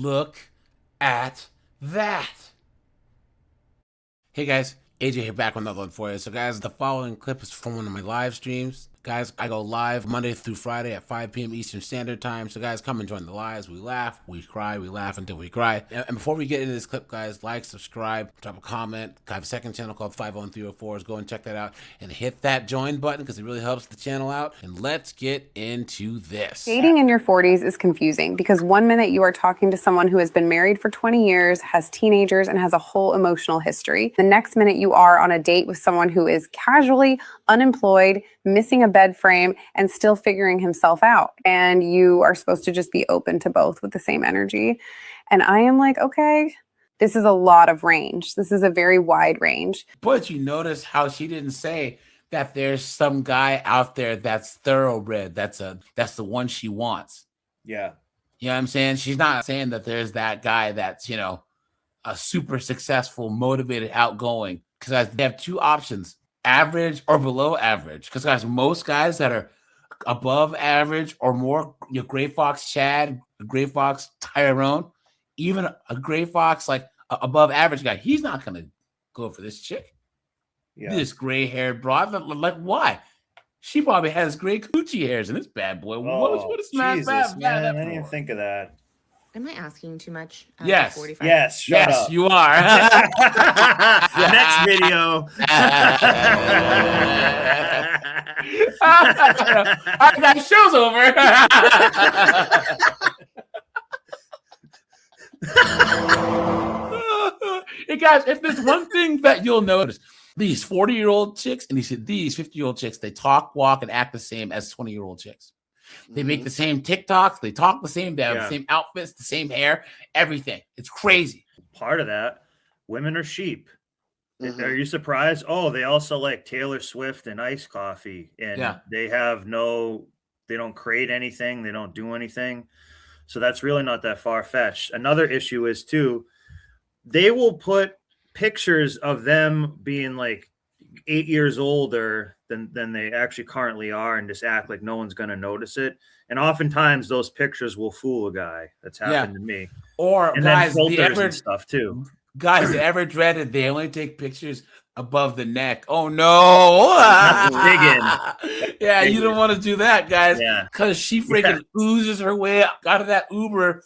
Look at that. Hey guys, AJ here back with another one for you. So guys, the following clip is from one of my live streams. Guys, I go live Monday through Friday at 5 p.m. Eastern Standard Time. So guys, come and join the lives. We laugh, we cry, we laugh until we cry. And before we get into this clip, guys, like, subscribe, drop a comment. I have a second channel called 50304s. Go and check that out and hit that join button because it really helps the channel out. And let's get into this. Dating in your 40s is confusing because one minute you are talking to someone who has been married for 20 years, has teenagers, and has a whole emotional history. The next minute you are on a date with someone who is casually unemployed, missing a bed frame, and still figuring himself out. And you are supposed to just be open to both with the same energy. And I am like, okay, this is a lot of range. This is a very wide range. But you notice how she didn't say that there's some guy out there that's thoroughbred. That's the one she wants. Yeah. You know what I'm saying? She's not saying that there's that guy that's, a super successful, motivated, outgoing. Because they have two options, average or below average. Because guys, most guys that are above average or more, Gray Fox Chad, Gray Fox Tyrone, even a Gray Fox like above average guy, he's not gonna go for this chick. Yeah. This gray-haired broad, like why? She probably has gray coochie hairs in this bad boy. Oh, what is Jesus, man! I didn't even think of that. Am I asking too much? Yes. 45? Yes. Shut up. You are. Next video. All right, guys, show's over. Hey guys, if there's one thing that you'll notice, these 40-year-old chicks and these 50-year-old chicks, they talk, walk, and act the same as 20-year-old chicks. They make the same TikToks. They talk the same. They have the same outfits, the same hair, everything. It's crazy. Part of that, women are sheep. Are you surprised? Oh, they also like Taylor Swift and iced coffee. And they don't create anything. They don't do anything. So that's really not that far-fetched. Another issue is, too, they will put pictures of them being like 8 years older than they actually currently are and just act like no one's going to notice it. And oftentimes those pictures will fool a guy. That's happened to me. Or and guys, then filters and stuff too. Guys, the ever dreaded, they only take pictures above the neck. Oh no. Yeah, you don't want to do that, guys. Yeah. Because she freaking oozes her way out of that Uber.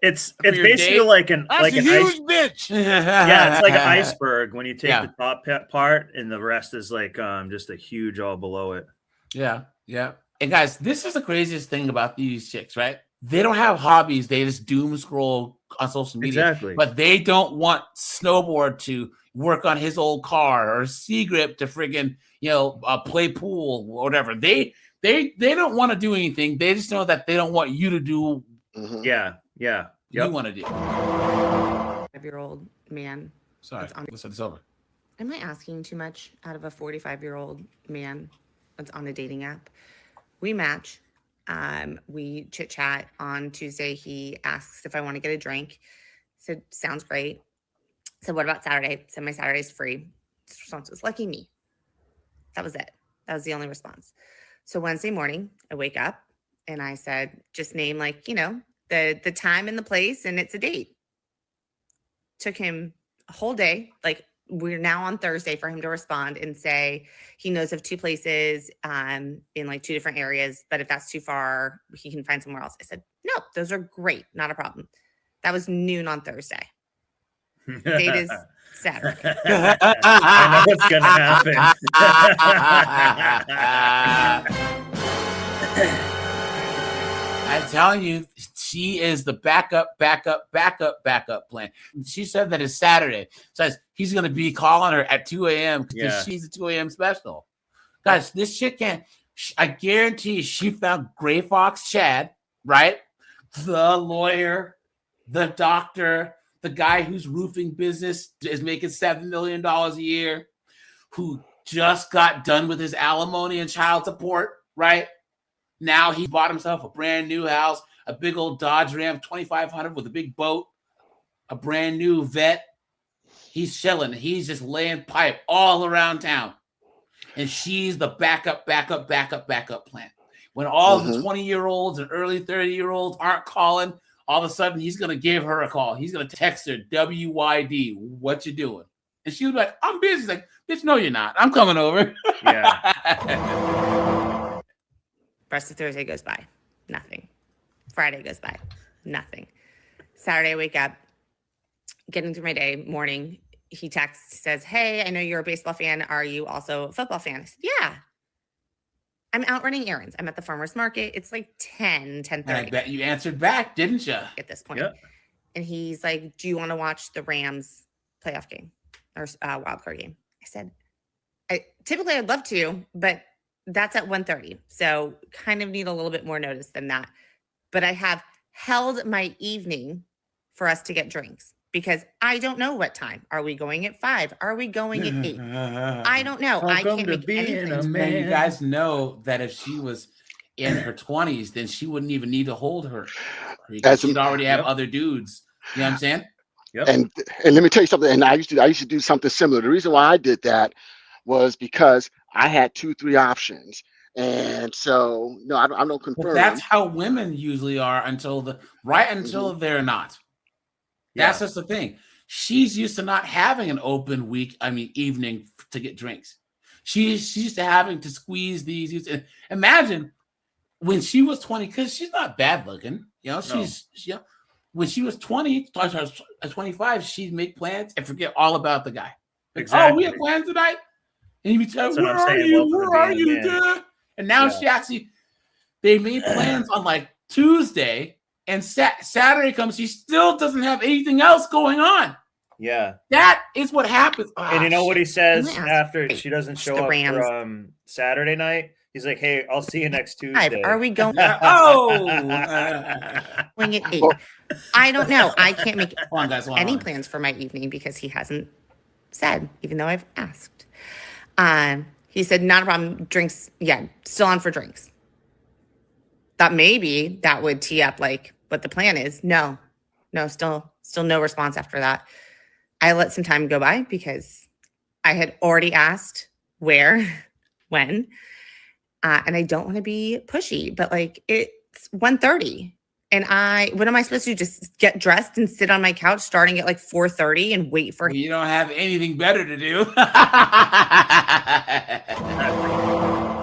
It's basically like an huge bitch. Yeah, it's like an iceberg when you take the top part and the rest is like just a huge all below it. Yeah. And guys, this is the craziest thing about these chicks, right? They don't have hobbies. They just doom scroll on social media. Exactly. But they don't want Snowboard to work on his old car or Seagrip to friggin' play pool or whatever. They don't want to do anything. They just know that they don't want you to do. Yeah. You want to do. 45-year-old man. Sorry, let's start this over. Am I asking too much out of a 45-year-old man that's on a dating app? We match. We chit chat on Tuesday. He asks if I want to get a drink. Said, sounds great. Said, what about Saturday? Said, my Saturday's free. His response was, lucky me. That was it. That was the only response. So Wednesday morning, I wake up and I said, just name the time and the place, and it's a date. Took him a whole day. Like, we're now on Thursday for him to respond and say he knows of two places in like two different areas, but if that's too far, he can find somewhere else. I said, no, those are great. Not a problem. That was noon on Thursday. Date is Saturday. I know what's going to happen. I'm telling you, she is the backup plan. She said that it's Saturday. Says he's going to be calling her at 2 a.m. because she's a 2 a.m. special. Guys, this chick can't. I guarantee she found Gray Fox Chad, right? The lawyer, the doctor, the guy whose roofing business is making $7 million a year, who just got done with his alimony and child support, right? Now he bought himself a brand new house, a big old Dodge Ram 2500 with a big boat, a brand new vet. He's chilling. He's just laying pipe all around town. And she's the backup plan. When all the 20-year-olds and early 30-year-olds aren't calling, all of a sudden he's gonna give her a call. He's gonna text her, WYD, what you doing? And she was like, I'm busy. He's like, bitch, no, you're not. I'm coming over. Yeah. Rest of Thursday goes by. Nothing. Friday goes by. Nothing. Saturday, I wake up, getting through my day, morning. He texts, says, hey, I know you're a baseball fan. Are you also a football fan? I said, yeah. I'm out running errands. I'm at the farmer's market. It's like 10:30. And I bet you answered back, didn't you? At this point. Yep. And he's like, do you want to watch the Rams playoff game or wild card game? I said, typically I'd love to, but that's at 1:30. So kind of need a little bit more notice than that. But I have held my evening for us to get drinks because I don't know what time. Are we going at 5? Are we going at 8? I don't know. I can't make any plans. Man, you guys know that if she was in her 20s, then she wouldn't even need to hold her. She'd already have other dudes. You know what I'm saying? Yep. And let me tell you something. And I used to do something similar. The reason why I did that was because I had 2-3 options. And so, no, I don't confirm. Well, that's how women usually are until they're not. That's just the thing. She's used to not having an open evening to get drinks. She's used to having to squeeze these. Imagine when she was 20, because she's not bad looking. You know, when she was 20, 25, she'd make plans and forget all about the guy. Like, exactly. Oh, we have plans tonight? And he'd be telling, where are you, dude? And now they made plans on like Tuesday, and Saturday comes, she still doesn't have anything else going on. Yeah. That is what happens. And you know what he says after she doesn't show up for Saturday night? He's like, hey, I'll see you next Tuesday. Are we going? Wing it 8. I don't know. I can't make any plans for my evening because he hasn't said, even though I've asked. He said, not a problem. Drinks. Yeah. Still on for drinks. Thought maybe that would tee up like what the plan is. No, still no response after that. I let some time go by because I had already asked where, when, and I don't want to be pushy, but like it's 1:30. And what am I supposed to do? Just get dressed and sit on my couch starting at like 4:30 and wait for him? You don't have anything better to do.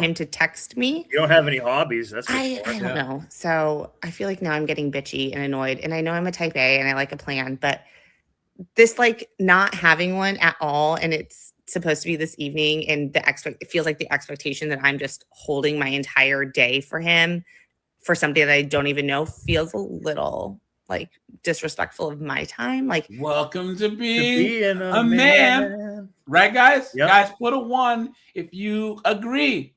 Him to text me. You don't have any hobbies. That's I don't know. So I feel like now I'm getting bitchy and annoyed. And I know I'm a type A and I like a plan, but this like not having one at all, and it's supposed to be this evening, and it feels like the expectation that I'm just holding my entire day for him for somebody that I don't even know feels a little like disrespectful of my time. Like, welcome to being a man. Right, guys? Yep. Guys, put a 1 if you agree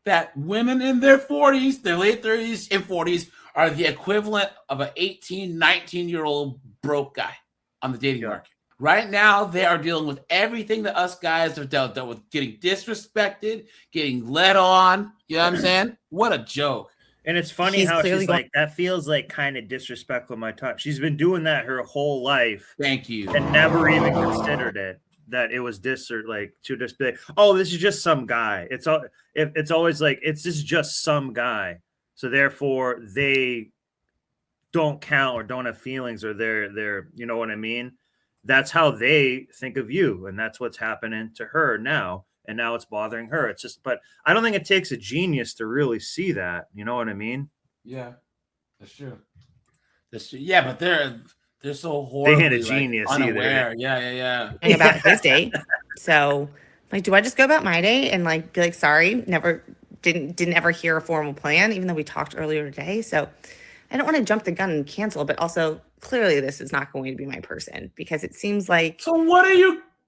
that women in their 40s, their late 30s and 40s are the equivalent of an 18, 19-year-old broke guy on the dating market. Right now, they are dealing with everything that us guys have dealt with, getting disrespected, getting led on. You know what I'm saying? What a joke. And it's funny how she's like, that feels like kind of disrespectful of my time. She's been doing that her whole life. Thank you. And never even considered it, that it was this or like to just be like, oh, this is just some guy. It's always like, this is just some guy. So therefore they don't count or don't have feelings, or they're, you know what I mean? That's how they think of you. And that's what's happening to her now. And now it's bothering her. It's just, but I don't think it takes a genius to really see that. You know what I mean? Yeah, that's true. Yeah, but they're so horrible. They ain't a genius unaware. either. Yeah. About his day. So, like, do I just go about my day and like be like, sorry, didn't ever hear a formal plan, even though we talked earlier today? So, I don't want to jump the gun and cancel, but also clearly this is not going to be my person because it seems like. So what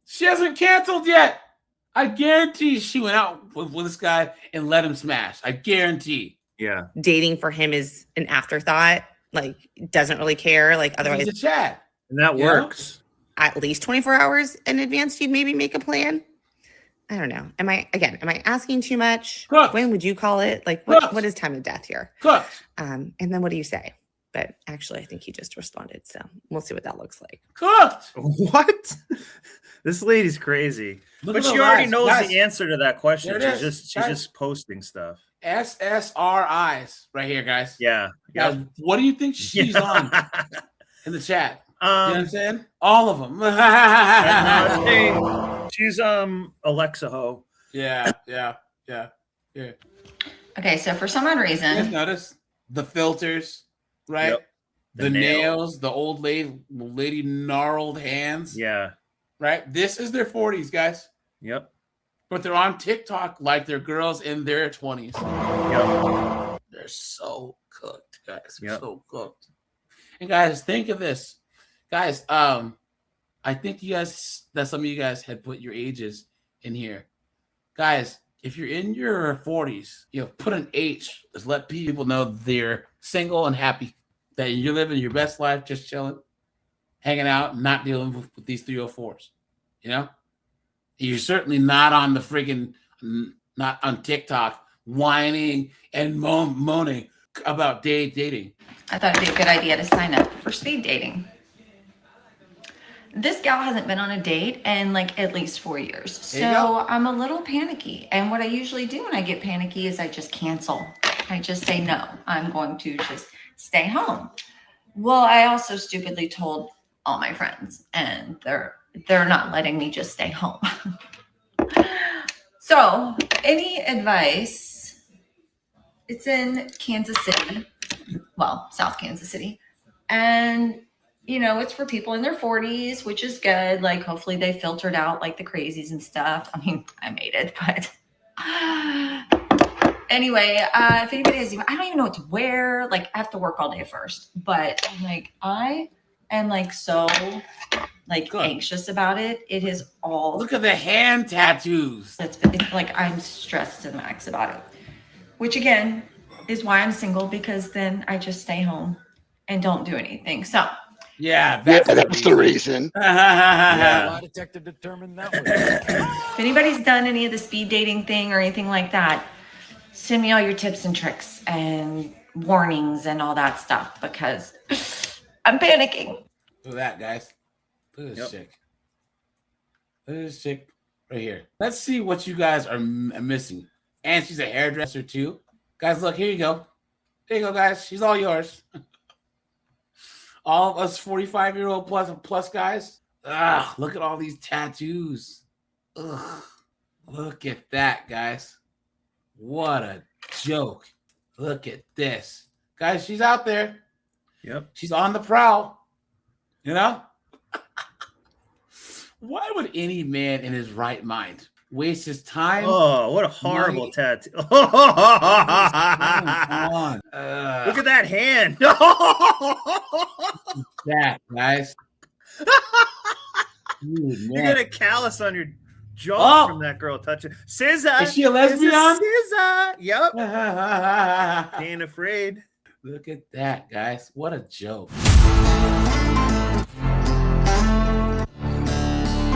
she hasn't canceled yet. I guarantee she went out with this guy and let him smash. I guarantee. Yeah. Dating for him is an afterthought. Like, doesn't really care. Like, otherwise. It's a chat. And that works. At least 24 hours in advance, you'd maybe make a plan. I don't know. Am I asking too much? Cooked. When would you call it? Like, what is time of death here? Cooked. And then what do you say? But actually, I think he just responded. So we'll see what that looks like. Cooked. What? This lady's crazy. But she already knows the answer to that question. She's just posting stuff. SSRIs right here, guys. Yeah. Guys, what do you think she's on in the chat? You know what I'm saying? All of them. She's Alexa Ho. Yeah. Okay, so for some odd reason, you guys notice the filters, right? Yep. The nails, the old lady gnarled hands. Yeah. Right? This is their 40s, guys. Yep. But they're on TikTok like they're girls in their 20s. Yep. They're so cooked, guys. Yep. So cooked. And guys, think of this. Guys, I think that some of you guys had put your ages in here. Guys, if you're in your 40s, put an H. Just let people know they're single and happy. That you're living your best life, just chilling, hanging out, not dealing with these 304s. You're certainly not on the freaking, not on TikTok, whining and moaning about dating. I thought it'd be a good idea to sign up for speed dating. This gal hasn't been on a date in like at least 4 years. So I'm a little panicky. And what I usually do when I get panicky is I just cancel. I just say, no, I'm going to just stay home. Well, I also stupidly told all my friends, and they're not letting me just stay home. So any advice? It's in Kansas City. Well, South Kansas City. And it's for people in their 40s, which is good. Like, hopefully they filtered out like the crazies and stuff. I mean, I made it, but anyway, if anybody has, I don't even know what to wear. Like, I have to work all day first, but I am so anxious about it. It is all. Look at the hand tattoos. It's like I'm stressed to the max about it, which again is why I'm single, because then I just stay home and don't do anything. So. Yeah, that's the reason. Lie detector determined that way. If anybody's done any of the speed dating thing or anything like that, send me all your tips and tricks and warnings and all that stuff, because I'm panicking. Look at that, guys. Look at this chick. Look at this chick right here. Let's see what you guys are missing. And she's a hairdresser too. Guys, look, here you go. There you go, guys. She's all yours. All of us 45-year-old plus guys. Look at all these tattoos. Ugh. Look at that, guys. What a joke. Look at this. Guys, she's out there. Yep. She's on the prowl. Why would any man in his right mind waste his time? Oh, what a horrible tattoo. Look at that hand. That, guys. Dude, you get a callus on your jaw from that girl touching. SZA. Is she a lesbian? SZA. Yep. Ain't afraid. Look at that, guys. What a joke.